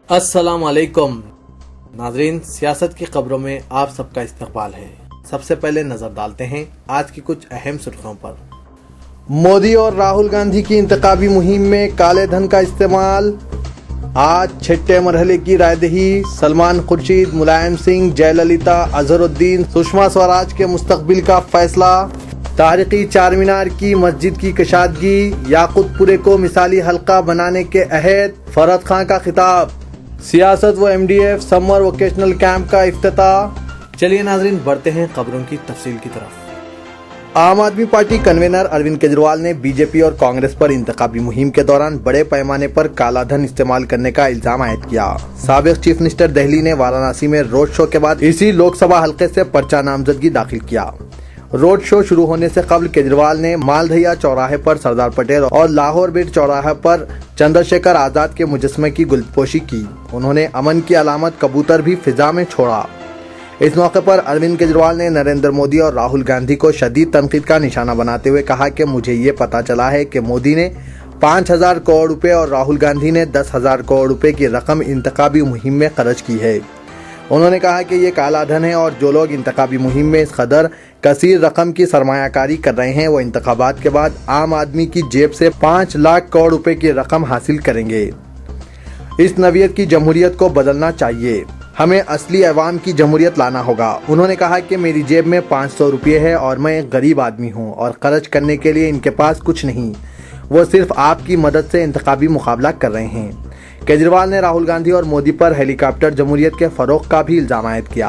अस्सलाम वालेकुम नाजरीन, सियासत की खबरों में आप सबका इस्तकबाल है। सबसे पहले नजर डालते हैं आज की कुछ अहम सुर्खियों पर। मोदी और राहुल गांधी की इंतखाबी मुहिम में काले धन का इस्तेमाल। आज छठे मरहले की रायदही। सलमान खुर्शीद, मुलायम सिंह, जयललिता, अजहरुद्दीन, सुषमा स्वराज के मुस्तकबिल का फैसला। तारीखी चार मीनार की मस्जिद की कशादगी। याकूतपुरे को मिसाली हल्का बनाने के अहद। फरहत खान का खिताब। सियासत व MDF समर वोकेशनल कैंप का इफ्तिताह। चलिए नाजरीन, बढ़ते हैं खबरों की तफसील की तरफ। आम आदमी पार्टी कन्वीनर अरविंद केजरीवाल ने बीजेपी और कांग्रेस पर इंतखाबी मुहिम के दौरान बड़े पैमाने पर काला धन इस्तेमाल करने का इल्जाम आयद किया। साबिक चीफ मिनिस्टर दिल्ली ने वाराणसी में रोड शो के बाद इसी लोकसभा हल्के से पर्चा नामजदगी दाखिल किया। रोड शो शुरू होने से कबल केजरीवाल ने मालदहिया चौराहे पर सरदार पटेल और लाहौर बिट चौराहे पर चंद्रशेखर आजाद के मुजस्समे की गुलपोशी की। उन्होंने अमन की अलामत कबूतर भी फिजा में छोड़ा। इस मौके पर अरविंद केजरीवाल ने नरेंद्र मोदी और राहुल गांधी को शदीद तनकीद का निशाना बनाते हुए कहा कि मुझे ये पता चला है कि मोदी ने 5,000 करोड़ रुपए और राहुल गांधी ने 10,000 करोड़ रुपए की रकम इंतखाबी मुहिम में खर्च की है। उन्होंने कहा कि ये काला धन है और जो लोग इंतखाबी मुहिम में इस कदर कसीर रकम की सरमायाकारी कर रहे हैं वो इंतखाबात के बाद आम आदमी की जेब से 5 लाख करोड़ रुपए की रकम हासिल करेंगे। इस नवीयत की जमहूरियत को बदलना चाहिए। हमें असली अवाम की जमहूरियत लाना होगा। उन्होंने कहा कि मेरी जेब में 500 रुपये है और मैं एक गरीब आदमी हूँ और खर्च करने के लिए इनके पास कुछ नहीं। वो सिर्फ आपकी मदद से इंतखाबी मुकाबला कर रहे हैं। केजरीवाल ने राहुल गांधी और मोदी पर हेलीकॉप्टर जमहूरियत के फरोग का भी इल्जाम आयद किया।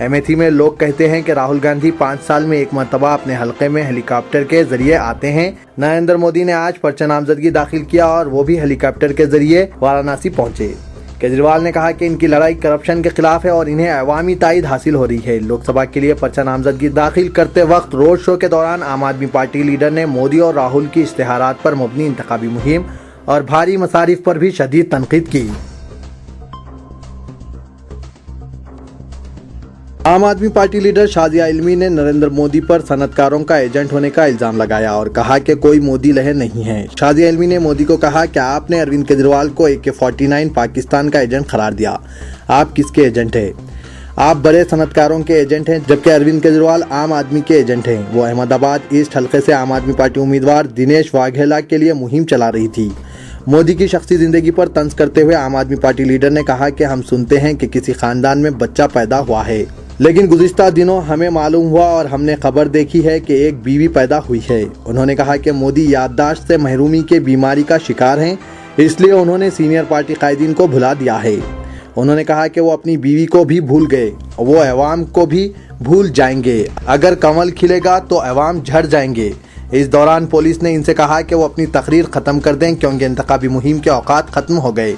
अमेठी में लोग कहते हैं कि राहुल गांधी 5 साल में एक मरतबा अपने हलके में हेलीकॉप्टर के जरिए आते हैं। नरेंद्र मोदी ने आज पर्चा नामजदगी दाखिल किया और वो भी हेलीकॉप्टर के जरिए वाराणसी पहुंचे। केजरीवाल ने कहा कि इनकी लड़ाई करप्शन के खिलाफ है और इन्हें अवामी ताईद हासिल हो रही है। लोकसभा के लिए पर्चा नामजदगी दाखिल करते वक्त रोड शो के दौरान आम आदमी पार्टी लीडर ने मोदी और राहुल की इश्तिहारात पर मबनी इंतखाबी मुहिम और भारी मसारिफ पर भी शदीद तनकीद की। आम आदमी पार्टी लीडर शाजिया इल्मी ने नरेंद्र मोदी पर सनतकारों का एजेंट होने का इल्जाम लगाया और कहा कि कोई मोदी लहर नहीं है। शाजिया इल्मी ने मोदी को कहा कि आपने अरविंद केजरीवाल को AK-49 पाकिस्तान का एजेंट करार दिया। आप किसके एजेंट हैं? आप बड़े सनतकारों के एजेंट हैं, जबकि अरविंद केजरीवाल आम आदमी के एजेंट हैं। वो अहमदाबाद ईस्ट हल्के से आम आदमी पार्टी उम्मीदवार दिनेश वाघेला के लिए मुहिम चला रही थी। मोदी की शख्सी जिंदगी पर तंज करते हुए आम आदमी पार्टी लीडर ने कहा कि हम सुनते हैं कि किसी खानदान में बच्चा पैदा हुआ है, लेकिन गुज़िश्ता दिनों हमें मालूम हुआ और हमने खबर देखी है कि एक बीवी पैदा हुई है। उन्होंने कहा कि मोदी याददाश्त से महरूमी के बीमारी का शिकार हैं, इसलिए उन्होंने सीनियर पार्टी कायदीन को भुला दिया है। उन्होंने कहा कि वो अपनी बीवी को भी भूल गए, वो अवाम को भी भूल जाएंगे। अगर कमल खिलेगा तो अवाम झड़ जाएंगे। इस दौरान पुलिस ने इनसे कहा कि वो अपनी तकरीर खत्म कर दें क्योंकि इंतखाबी मुहिम के औकात खत्म हो गए।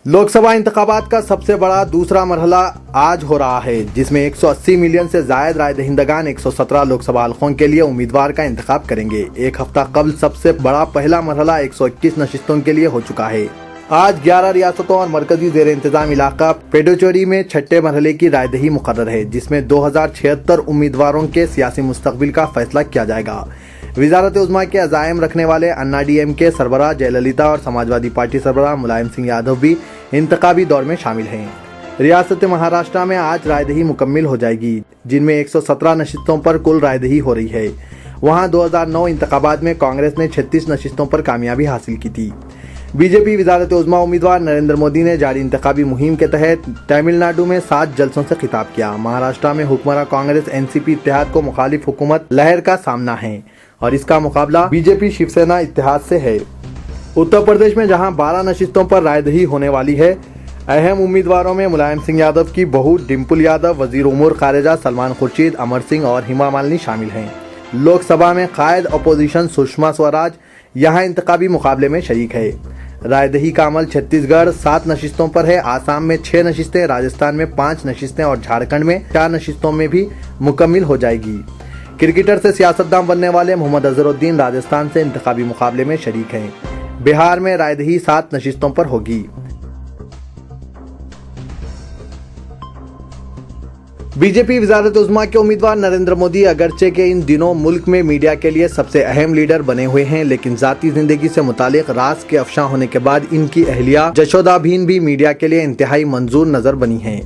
लोकसभा इंतखाबात का सबसे बड़ा दूसरा मरहला आज हो रहा है, जिसमें 180 मिलियन से जायद राय दहिंदगान 117 लोकसभा हलकों के लिए उम्मीदवार का इंतखाब करेंगे। एक हफ्ता कबल सबसे बड़ा पहला मरहला 121 नशिस्तों के लिए हो चुका है। आज 11 रियासतों और मरकजी जेर इंतजाम इलाका पेडोचोरी में छठे मरहले की रायदही मुकर्रर है, जिसमें 2076 उम्मीदवारों के सियासी मुस्तकबिल का फैसला किया जाएगा। वजारत उज़्मा के अज़ाइम रखने वाले अन्ना DMK सरबराह जयललिता और समाजवादी पार्टी सरबराह मुलायम सिंह यादव भी इंतखाबी दौर में शामिल हैं। रियासत महाराष्ट्र में आज रायदही मुकम्मिल हो जाएगी, जिनमें 117 नशिस्तों पर कुल रायदही हो रही है। वहां 2009 इंतखाबात में कांग्रेस ने 36 नशिस्तों पर कामयाबी हासिल की थी। बीजेपी वजारत उज़्मा उम्मीदवार नरेंद्र मोदी ने जारी इंतखाबी मुहिम के तहत तमिलनाडु में 7 जलसों से खिताब किया। महाराष्ट्र में हुक्मरान कांग्रेस NCP इत्तेहाद को मुखालिफ हुकूमत लहर का सामना है और इसका मुकाबला बीजेपी शिवसेना इत्तेहाद से है। उत्तर प्रदेश में जहां 12 नशिस्तों पर रायदही होने वाली है, अहम उम्मीदवारों में मुलायम सिंह यादव की बहू डिम्पल यादव, वजीर उमूर खारिजा सलमान खुर्शीद, अमर सिंह और हेमा मालिनी शामिल हैं। लोकसभा में कायद अपोजिशन सुषमा स्वराज यहाँ इंतखाबी मुकाबले में शरीक है। रायदही का अमल छत्तीसगढ़ 7 नशिस्तों पर है, आसाम में 6 नशिस्तें, राजस्थान में 5 नशिस्तें और झारखंड में 4 नशिस्तों में भी मुकम्मिल हो जाएगी। क्रिकेटर से सियासतदान बनने वाले मोहम्मद अजहरुद्दीन राजस्थान से इंतखाबी मुकाबले में शरीक हैं। बिहार में रायदही 7 नशिस्तों पर होगी। बीजेपी वज़ारत उज़्मा के उम्मीदवार नरेंद्र मोदी अगरचे के इन दिनों मुल्क में मीडिया के लिए सबसे अहम लीडर बने हुए हैं, लेकिन जाती जिंदगी से मुतालिक राज के अफशा होने के बाद इनकी अहलिया जशोदाबीन भी मीडिया के लिए इंतहाई मंजूर नजर बनी हैं।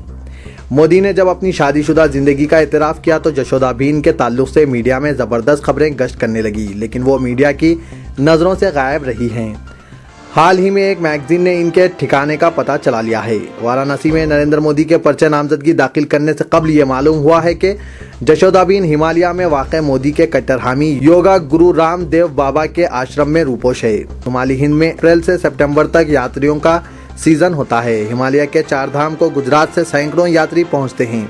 मोदी ने जब अपनी शादीशुदा जिंदगी का एतराफ़ किया तो जशोदाबीन के ताल्लुक से मीडिया में ज़बरदस्त खबरें गश्त करने लगी, लेकिन वो मीडिया की नज़रों से गायब रही हैं। हाल ही में एक मैगजीन ने इनके ठिकाने का पता चला लिया है। वाराणसी में नरेंद्र मोदी के पर्चे नामजदगी दाखिल करने से कबल ये मालूम हुआ है कि जशोदाबीन हिमालय में वाक़ मोदी के कट्टर हामी योगा गुरु रामदेव बाबा के आश्रम में रूपोश है। शुमाली हिंद में अप्रैल से सितंबर तक यात्रियों का सीजन होता है। हिमालय के चार धाम को गुजरात से सैकड़ों यात्री पहुँचते हैं।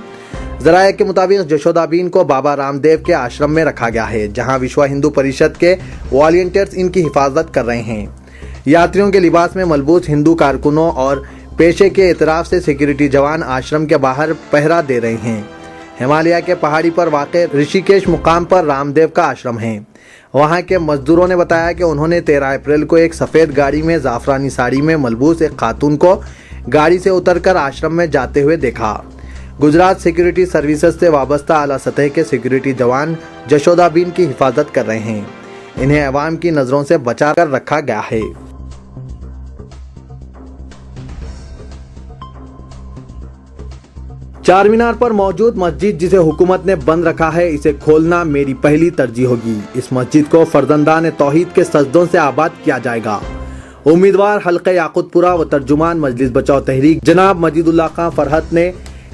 ज़राए के मुताबिक जशोदाबीन को बाबा रामदेव के आश्रम में रखा गया है, जहाँ विश्व हिंदू परिषद के वॉलंटियर्स इनकी हिफाजत कर रहे हैं। यात्रियों के लिबास में मलबूस हिंदू कारकुनों और पेशे के एतराफ़ से सिक्योरिटी जवान आश्रम के बाहर पहरा दे रहे हैं। हिमालय के पहाड़ी पर वाक़ ऋषिकेश मुकाम पर रामदेव का आश्रम है। वहां के मजदूरों ने बताया कि उन्होंने 13 अप्रैल को एक सफ़ेद गाड़ी में ज़ाफ़रानी साड़ी में मलबूस एक खातून को गाड़ी से उतरकर आश्रम में जाते हुए देखा। गुजरात सिक्योरिटी सर्विसेज से वाबस्ता आला सतह के सिक्योरिटी जवान जशोदाबीन की हिफाजत कर रहे हैं। इन्हें अवाम की नज़रों से बचा कर रखा गया है। चार मीनार पर मौजूद मस्जिद जिसे हुकूमत ने बंद रखा है, इसे खोलना मेरी पहली तरजीह होगी। इस मस्जिद को फर्जंदान तौहीद के सजदों से आबाद किया जाएगा। उम्मीदवार हल्के याकुतपुरा व तर्जुमान मजलिस बचाओ तहरीक जनाब मजीदुल्लाह खां फरहत ने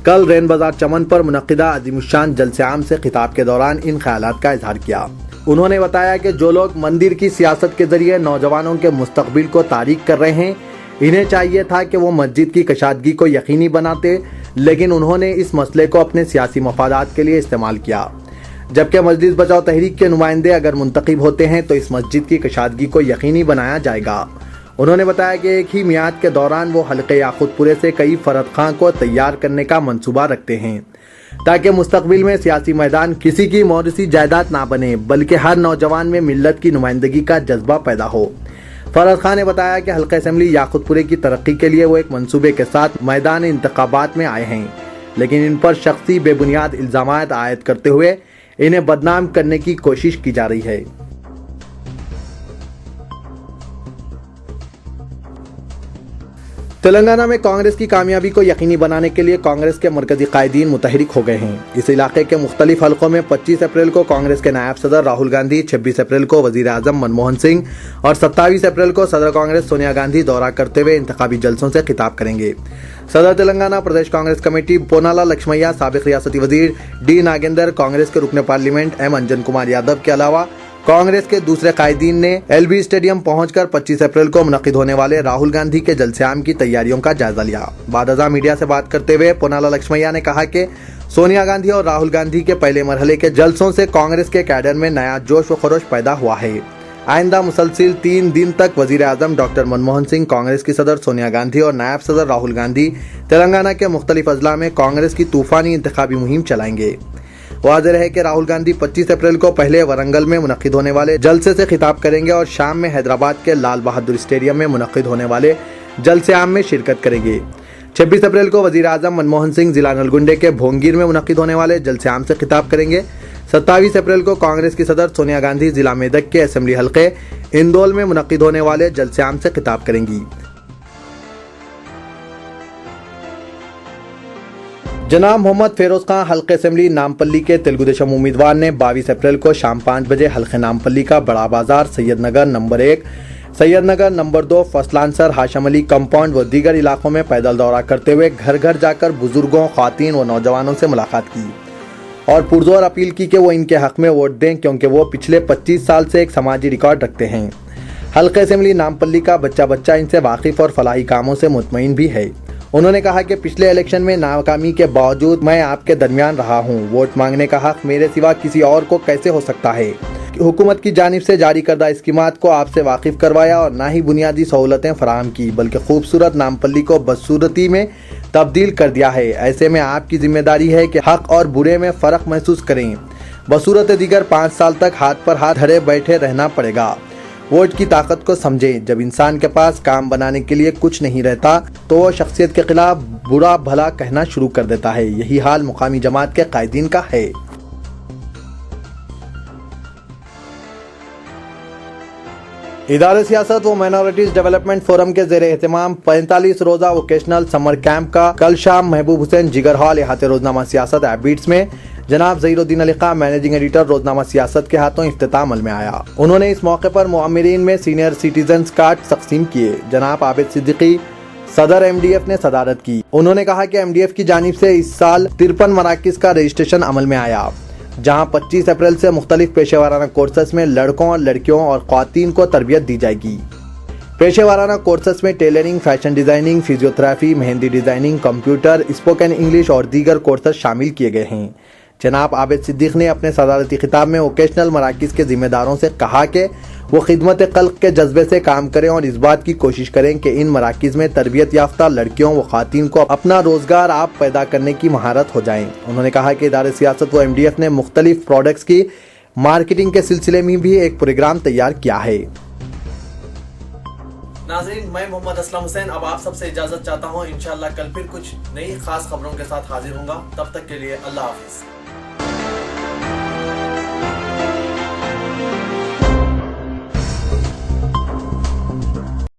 कल रैन बाजार चमन पर मुनक्किदा अज़ीमुश्शान जलसे आम से खिताब के दौरान इन ख्यालात का इजहार किया। उन्होंने बताया कि जो लोग मंदिर की सियासत के जरिए नौजवानों के मुस्तकबिल को तारीक कर रहे हैं, इन्हें चाहिए था कि वो मस्जिद की कशादगी को यकीनी बनाते, लेकिन उन्होंने इस मसले को अपने सियासी मफादात के लिए इस्तेमाल किया। जबकि मजलिस बचाओ तहरीक के नुमाइंदे अगर मुंतखब होते हैं तो इस मस्जिद की कशादगी को यकीनी बनाया जाएगा। उन्होंने बताया कि एक ही मियाद के दौरान वो हल्के याकुतपुरे से कई फरद खां को तैयार करने का मंसूबा रखते हैं, ताकि मुस्तकबिल में सियासी मैदान किसी की मौरिसी जायदाद ना बने, बल्कि हर नौजवान में मिल्लत की नुमाइंदगी का जज्बा पैदा हो। फरद खान ने बताया कि हल्का असेंबली याकुतपुरे की तरक्की के लिए वो एक मंसूबे के साथ मैदान इंतखाबात में आए हैं, लेकिन इन पर शख्सी बेबुनियाद इल्जामात आयद करते हुए इन्हें बदनाम करने की कोशिश की जा रही है। तेलंगाना में कांग्रेस की कामयाबी को यकीनी बनाने के लिए कांग्रेस के मरकजी कायदीन मुतहरिक हो गए हैं। इस इलाके के मुख्तलिफ हलकों में 25 अप्रैल को कांग्रेस के नायब सदर राहुल गांधी, 26 अप्रैल को वजीर आजम मनमोहन सिंह और 27 अप्रैल को सदर कांग्रेस सोनिया गांधी दौरा करते हुए इंतखाबी जलसों से खिताब करेंगे। सदर तेलंगाना प्रदेश कांग्रेस कमेटी पोनाला लक्ष्मैया, साबिक रियासती वजीर डी नागेंदर, कांग्रेस के रुकने पार्लियामेंट एम अंजन कुमार यादव के अलावा कांग्रेस के दूसरे कायदीन ने एलबी स्टेडियम पहुंचकर 25 अप्रैल को मुनक्किद होने वाले राहुल गांधी के जलसे आम की तैयारियों का जायजा लिया। बादअज़ा मीडिया से बात करते हुए पोनाला लक्ष्मैया ने कहा कि सोनिया गांधी और राहुल गांधी के पहले मरहले के जलसों से कांग्रेस के कैडर में नया जोश व खरोश पैदा हुआ है। आइंदा मुसलसिल 3 दिन तक वजीर आजम डॉक्टर मनमोहन सिंह, कांग्रेस की सदर सोनिया गांधी और नायब सदर राहुल गांधी तेलंगाना के मुख्तलिफ अजला में कांग्रेस की तूफानी इंतखाबी मुहिम चलाएंगे। वाज़ेह है कि राहुल गांधी 25 अप्रैल को पहले वरंगल में मुनक्किद होने वाले जलसे से खिताब करेंगे और शाम में हैदराबाद के लाल बहादुर स्टेडियम में मुनक्किद होने वाले जलसे आम में शिरकत करेंगे। 26 अप्रैल को वजीर आजम मनमोहन सिंह जिला नलगुंडे के भोंगीर में मुनक्किद होने वाले जलसे आम से खिताब करेंगे। 27 अप्रैल को कांग्रेस की सदर सोनिया गांधी जिला मेदक के असेंबली हल्के इंदौल में मुनक्किद होने वाले जलसे आम से खिताब करेंगी। जनाब मोहम्मद फेरोज खां हल्के असेंबली नामपल्ली के तेलुगुदेशम उम्मीदवार ने 22 अप्रैल को शाम 5 बजे हल्के नामपल्ली का बड़ा बाजार, सैयदनगर नंबर 1, सैयदनगर नंबर 2, फसलानसर, हाशम अली कंपाउंड व दीगर इलाकों में पैदल दौरा करते हुए घर घर जाकर बुजुर्गों, ख्वातीन व नौजवानों से मुलाकात की और पुरजोर अपील की कि वो इनके हक में वोट दें, क्योंकि वो पिछले 25 साल से एक समाजी रिकॉर्ड रखते हैं। हल्के असेंबली नामपल्ली का बच्चा इनसे वाकिफ और फलाही कामों से मुतमईन भी है। उन्होंने कहा कि पिछले इलेक्शन में नाकामी के बावजूद मैं आपके दरमियान रहा हूं। वोट मांगने का हक मेरे सिवा किसी और को कैसे हो सकता है। हुकूमत की जानिब से जारी करदा स्कीमात को आपसे वाकिफ करवाया और ना ही बुनियादी सहूलतें फराहम की, बल्कि खूबसूरत नामपल्ली को बदसूरती में तब्दील कर दिया है। ऐसे में आपकी जिम्मेदारी है कि हक और बुरे में फ़र्क महसूस करें। बसूरत दीगर 5 साल तक हाथ पर हाथ धरे बैठे रहना पड़ेगा। ووٹ کی طاقت کو سمجھیں۔ جب انسان کے پاس کام بنانے کے لیے کچھ نہیں رہتا تو وہ شخصیت کے خلاف برا بھلا کہنا شروع کر دیتا ہے۔ یہی حال مقامی جماعت کے قائدین کا ہے۔ ادارہ سیاست و مائنورٹیز ڈیولپمنٹ فورم کے زیر اہتمام 45 روزہ ووکیشنل سمر کیمپ کا کل شام محبوب حسین جگر ہال احاطے روزنامہ سیاست ایپ بیٹس میں جناب ظہیر الدین علی خان مینیجنگ ایڈیٹر روزنامہ سیاست کے ہاتھوں افتتاح عمل میں آیا۔ انہوں نے اس موقع پر معمرین میں سینئر سٹیزنز کارڈ تقسیم کیے۔ جناب عابد صدیقی صدر ایم ڈی ایف نے صدارت کی۔ انہوں نے کہا کہ ایم ڈی ایف کی جانب سے اس سال 53 مراکز کا رجسٹریشن عمل میں آیا، جہاں 25 اپریل سے مختلف پیشہ ورانہ کورسز میں لڑکوں اور لڑکیوں اور خواتین کو تربیت دی جائے گی۔ پیشہ ورانہ کورسز میں ٹیلرنگ، فیشن ڈیزائننگ، فزیوتھراپی، مہندی ڈیزائننگ، کمپیوٹر، اسپوکن انگلش اور دیگر کورسز شامل کیے گئے ہیں۔ جناب عابد صدیق نے اپنے صدارتی خطاب میں ووکیشنل مراکز کے ذمہ داروں سے کہا کہ وہ خدمت خلق کے جذبے سے کام کریں اور اس بات کی کوشش کریں کہ ان مراکز میں تربیت یافتہ لڑکیوں و خواتین کو اپنا روزگار آپ پیدا کرنے کی مہارت ہو جائیں۔ انہوں نے کہا کہ ادارہ سیاست و ایم ڈی ایف نے مختلف پروڈکٹس کی مارکیٹنگ کے سلسلے میں بھی ایک پروگرام تیار کیا ہے۔ ناظرین، میں محمد اسلم حسین اب آپ سب سے اجازت چاہتا ہوں۔ انشاءاللہ کل پھر کچھ نئی خاص خبروں کے ساتھ حاضر ہوں گا۔ تب تک کے لیے اللہ حافظ۔